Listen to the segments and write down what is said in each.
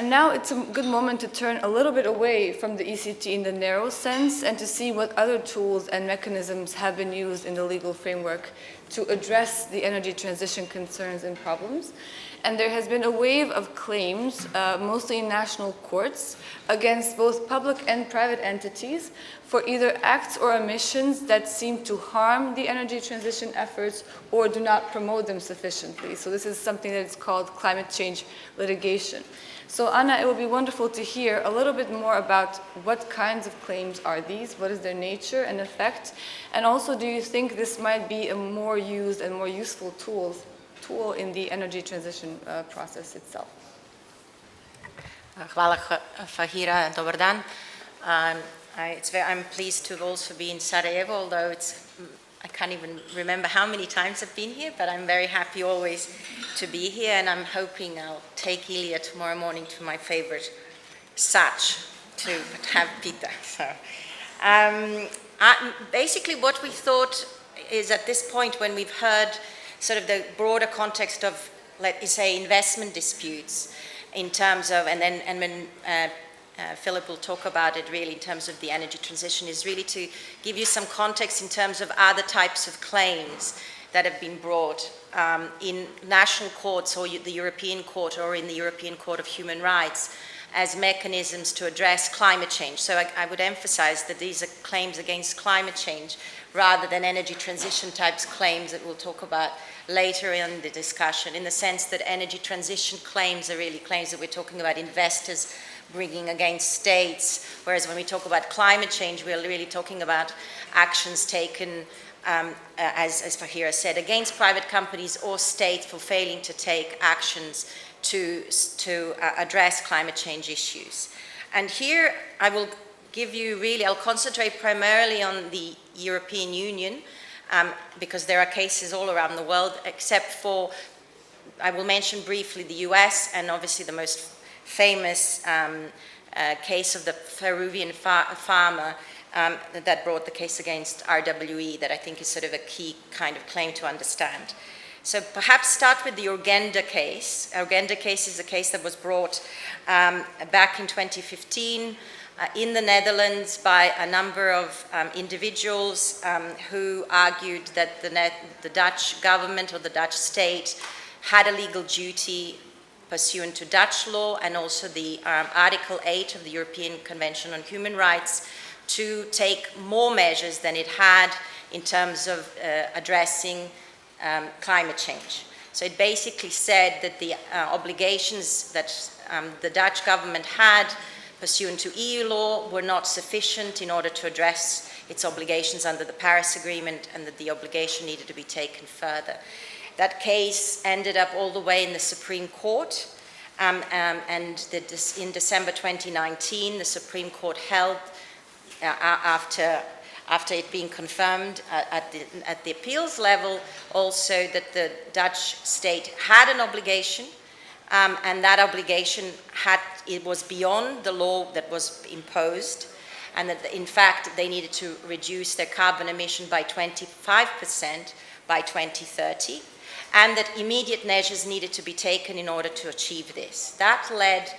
And now it's a good moment to turn a little bit away from the ECT in the narrow sense and to see what other tools and mechanisms have been used in the legal framework to address the energy transition concerns and problems. And there has been a wave of claims, mostly in national courts, against both public and private entities for either acts or omissions that seem to harm the energy transition efforts or do not promote them sufficiently. So this is something that is called climate change litigation. So Anna, it would be wonderful to hear a little bit more about what kinds of claims are these, what is their nature and effect, and also do you think this might be a more used and more useful tool in the energy transition process itself? Hvala Fahira, dobar dan. I'm pleased to also be in Sarajevo, although I can't even remember how many times I've been here, but I'm very happy always to be here, and I'm hoping I'll take Ilya tomorrow morning to my favorite Sač to have pita. So, basically what we thought is at this point when we've heard sort of the broader context of, let me say, investment disputes in terms of, and when Philip will talk about it really in terms of the energy transition, is really to give you some context in terms of other types of claims that have been brought in national courts or the European Court or in the European Court of Human Rights as mechanisms to address climate change. So I would emphasize that these are claims against climate change rather than energy transition types claims that we'll talk about later in the discussion, in the sense that energy transition claims are really claims that we're talking about investors bringing against states, whereas when we talk about climate change, we're really talking about actions taken, as Fahira said, against private companies or states for failing to take actions to address climate change issues. And here I will give you really, I'll concentrate primarily on the European Union, because there are cases all around the world, except for, I will mention briefly the US, and obviously the most famous case of the Peruvian farmer that brought the case against RWE, that I think is sort of a key kind of claim to understand. So perhaps start with the Urgenda case. Urgenda case is a case that was brought back in 2015 in the Netherlands by a number of individuals who argued that the Dutch government or the Dutch state had a legal duty pursuant to Dutch law and also the Article 8 of the European Convention on Human Rights to take more measures than it had in terms of addressing climate change. So it basically said that the obligations that the Dutch government had pursuant to EU law were not sufficient in order to address its obligations under the Paris Agreement, and that the obligation needed to be taken further. That case ended up all the way in the Supreme Court, and in December 2019, the Supreme Court held, after it being confirmed at the appeals level, also that the Dutch state had an obligation, and that obligation it was beyond the law that was imposed, and that in fact they needed to reduce their carbon emission by 25% by 2030, and that immediate measures needed to be taken in order to achieve this. That led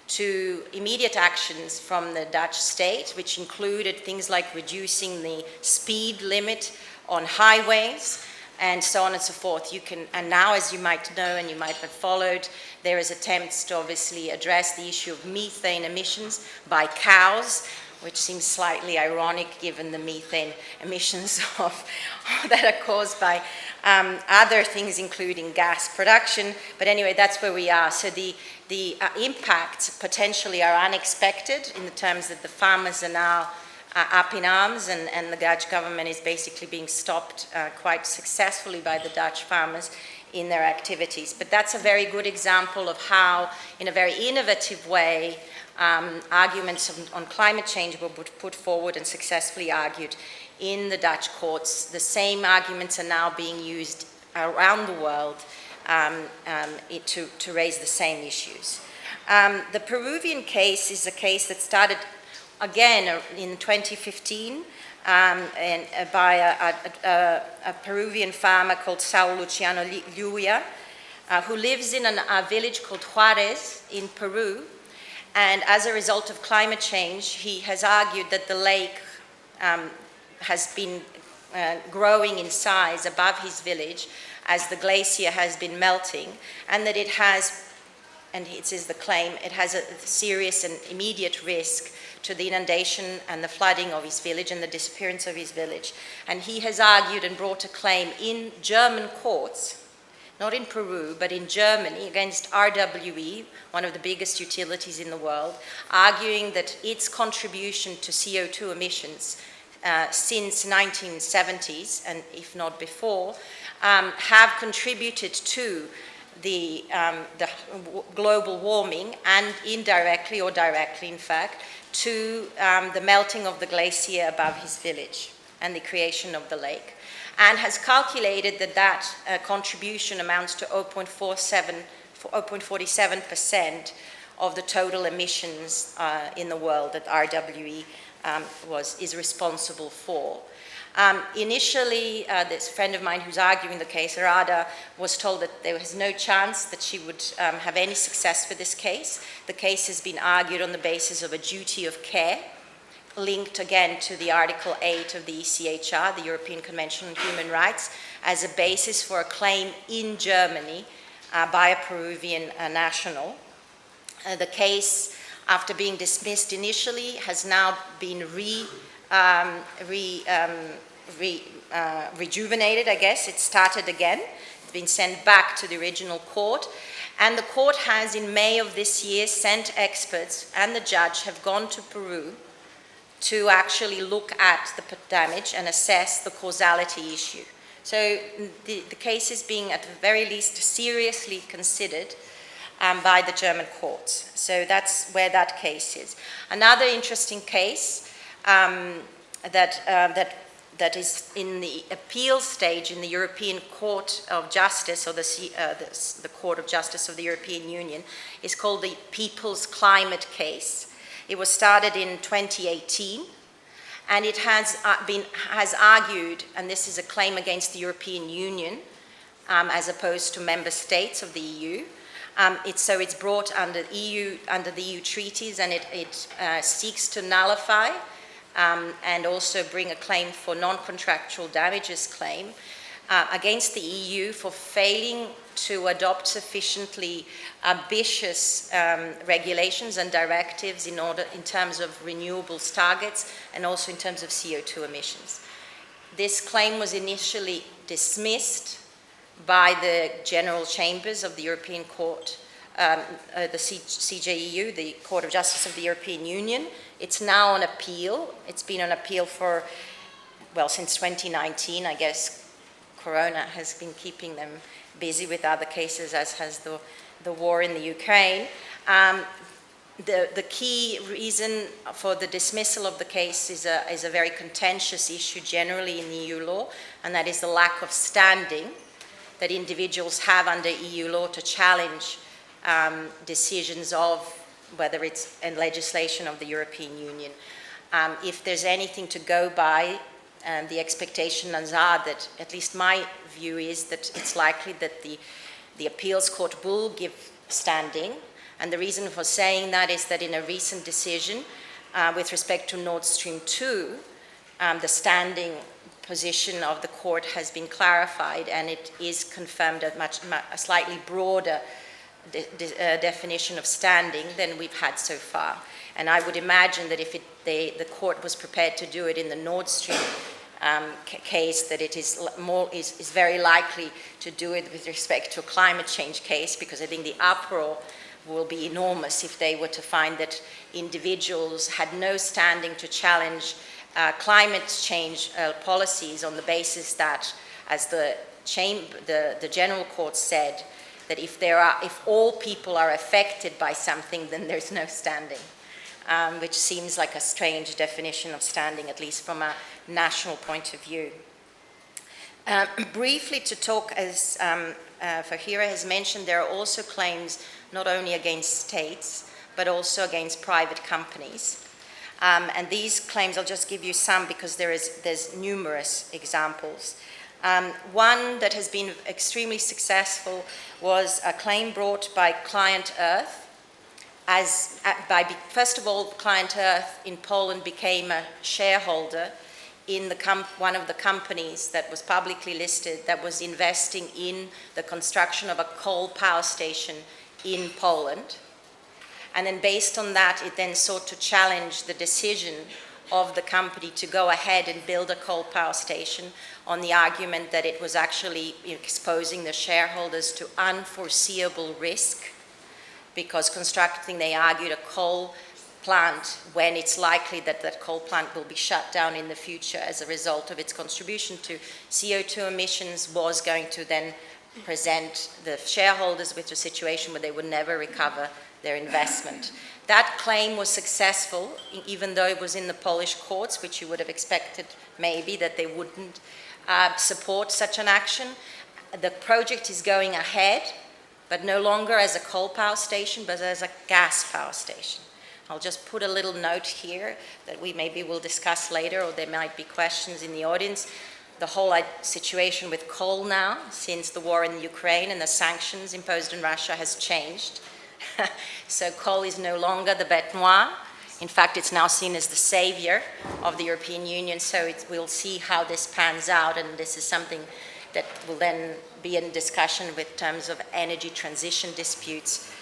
to immediate actions from the Dutch state, which included things like reducing the speed limit on highways and so on and so forth. And now, as you might know and you might have followed, there is attempts to obviously address the issue of methane emissions by cows, which seems slightly ironic given the methane emissions that are caused by other things, including gas production. But anyway, that's where we are. So the impacts potentially are unexpected in the terms that the farmers are now up in arms, and the Dutch government is basically being stopped quite successfully by the Dutch farmers in their activities. But that's a very good example of how, in a very innovative way, arguments on climate change were put forward and successfully argued in the Dutch courts. The same arguments are now being used around the world to raise the same issues. The Peruvian case is a case that started again in 2015 by a Peruvian farmer called Saul Luciano Lluya, who lives in a village called Juarez in Peru, And as a result of climate change, he has argued that the lake has been growing in size above his village as the glacier has been melting, and that it has, and it is the claim, it has a serious and immediate risk to the inundation and the flooding of his village and the disappearance of his village. And he has argued and brought a claim in German courts, not in Peru, but in Germany, against RWE, one of the biggest utilities in the world, arguing that its contribution to CO2 emissions since 1970s, and if not before, have contributed to the global warming, and indirectly or directly, in fact, to the melting of the glacier above his village and the creation of the lake, and has calculated that that contribution amounts to 0.47% of the total emissions in the world that RWE is responsible for. Initially, this friend of mine who's arguing the case, Rada, was told that there was no chance that she would have any success with this case. The case has been argued on the basis of a duty of care, linked again to the Article 8 of the ECHR, the European Convention on Human Rights, as a basis for a claim in Germany by a Peruvian national. The case, after being dismissed initially, has now been rejuvenated, I guess. It started again. It's been sent back to the original court. And the court has, in May of this year, sent experts, and the judge have gone to Peru to actually look at the damage and assess the causality issue. So the case is being, at the very least, seriously considered by the German courts. So that's where that case is. Another interesting case that is in the appeal stage in the European Court of Justice, or the Court of Justice of the European Union, is called the People's Climate Case. It was started in 2018, and it has argued, and this is a claim against the European Union as opposed to member states of the EU. It's brought under the EU treaties, and it seeks to nullify and also bring a claim for non-contractual damages claim against the EU for failing to adopt sufficiently ambitious regulations and directives in terms of renewables targets and also in terms of CO2 emissions. This claim was initially dismissed by the General Chambers of the European Court, the CJEU, the Court of Justice of the European Union. It's now on appeal. It's been on appeal for, well, since 2019. I guess Corona has been keeping them busy with other cases, as has the war in the Ukraine. The key reason for the dismissal of the case is a very contentious issue generally in EU law, and that is the lack of standing that individuals have under EU law to challenge decisions of whether it's in legislation of the European Union. If there's anything to go by, the expectations are that, at least my view is that it's likely that the appeals court will give standing. And the reason for saying that is that in a recent decision with respect to Nord Stream 2, the standing position of the court has been clarified, and it is confirmed a slightly broader definition of standing than we've had so far. And I would imagine that if the court was prepared to do it in the Nord Stream case, that it is very likely to do it with respect to a climate change case, because I think the uproar will be enormous if they were to find that individuals had no standing to challenge climate change policies on the basis that, as the General Court said, that if all people are affected by something, then there's no standing, which seems like a strange definition of standing, at least from a national point of view. Briefly to talk, as Fahira has mentioned, there are also claims not only against states, but also against private companies. And these claims, I'll just give you some because there's numerous examples. One that has been extremely successful was a claim brought by Client Earth first of all, Client Earth in Poland became a shareholder in one of the companies that was publicly listed that was investing in the construction of a coal power station in Poland. And then based on that, it then sought to challenge the decision of the company to go ahead and build a coal power station on the argument that it was actually exposing the shareholders to unforeseeable risk, because constructing, they argued, a coal plant when it's likely that that coal plant will be shut down in the future as a result of its contribution to CO2 emissions was going to then present the shareholders with a situation where they would never recover their investment. That claim was successful, even though it was in the Polish courts, which you would have expected maybe that they wouldn't support such an action. The project is going ahead, but no longer as a coal power station, but as a gas power station. I'll just put a little note here that we maybe will discuss later, or there might be questions in the audience. The whole situation with coal now, since the war in Ukraine and the sanctions imposed on Russia, has changed. So coal is no longer the bête noire. In fact, it's now seen as the savior of the European Union, so we'll see how this pans out, and this is something that will then be in discussion with terms of energy transition disputes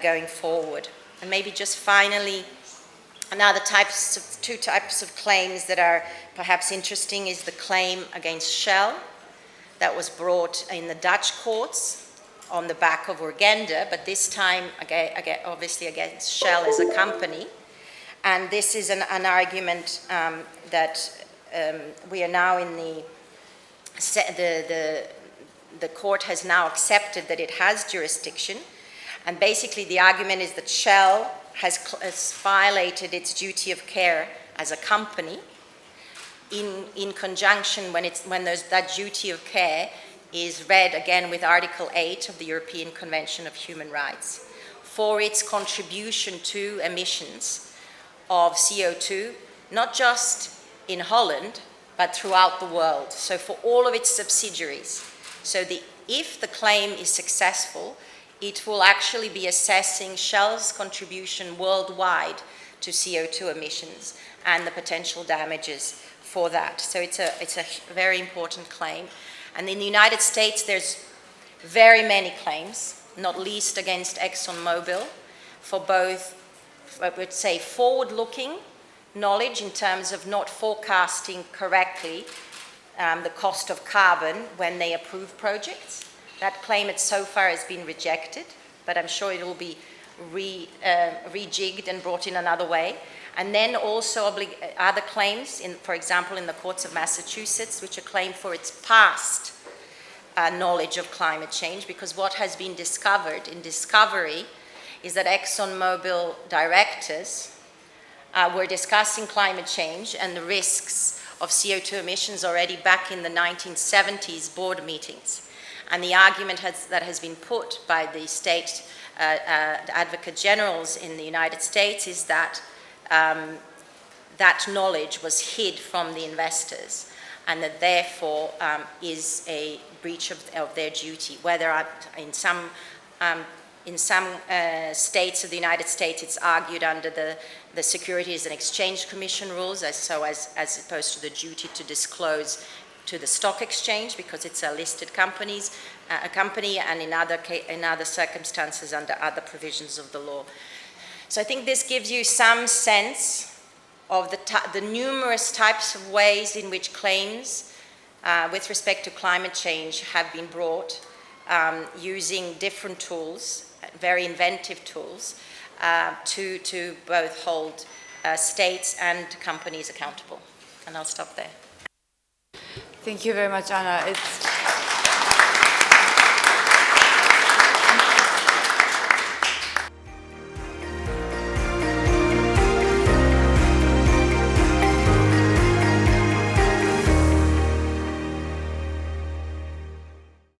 going forward. And maybe just finally, two types of claims that are perhaps interesting is the claim against Shell that was brought in the Dutch courts on the back of Urgenda, but this time, obviously against Shell as a company. And this is an argument that we are now in the court has now accepted that it has jurisdiction. And basically the argument is that Shell has violated its duty of care as a company in conjunction when that duty of care is read again with Article 8 of the European Convention of Human Rights for its contribution to emissions of CO2, not just in Holland, but throughout the world, so for all of its subsidiaries. So if the claim is successful, it will actually be assessing Shell's contribution worldwide to CO2 emissions and the potential damages for that. So it's a very important claim. And in the United States, there's very many claims, not least against ExxonMobil, for both, I would say, forward-looking knowledge in terms of not forecasting correctly the cost of carbon when they approve projects. That claim so far has been rejected, but I'm sure it will be rejigged and brought in another way. And then also other claims, for example, in the courts of Massachusetts, which are claimed for its past knowledge of climate change, because what has been discovered in discovery is that ExxonMobil directors were discussing climate change and the risks of CO2 emissions already back in the 1970s board meetings. And the argument that has been put by the state advocate generals in the United States is that that knowledge was hid from the investors, and that therefore is a breach of their duty. Whether in some states of the United States it's argued under the Securities and Exchange Commission rules, as opposed to the duty to disclose to the stock exchange, because it's a listed company, and in other circumstances under other provisions of the law. So I think this gives you some sense of the numerous types of ways in which claims with respect to climate change have been brought using different tools, very inventive tools, to both hold states and companies accountable. And I'll stop there. Thank you very much, Anna. It's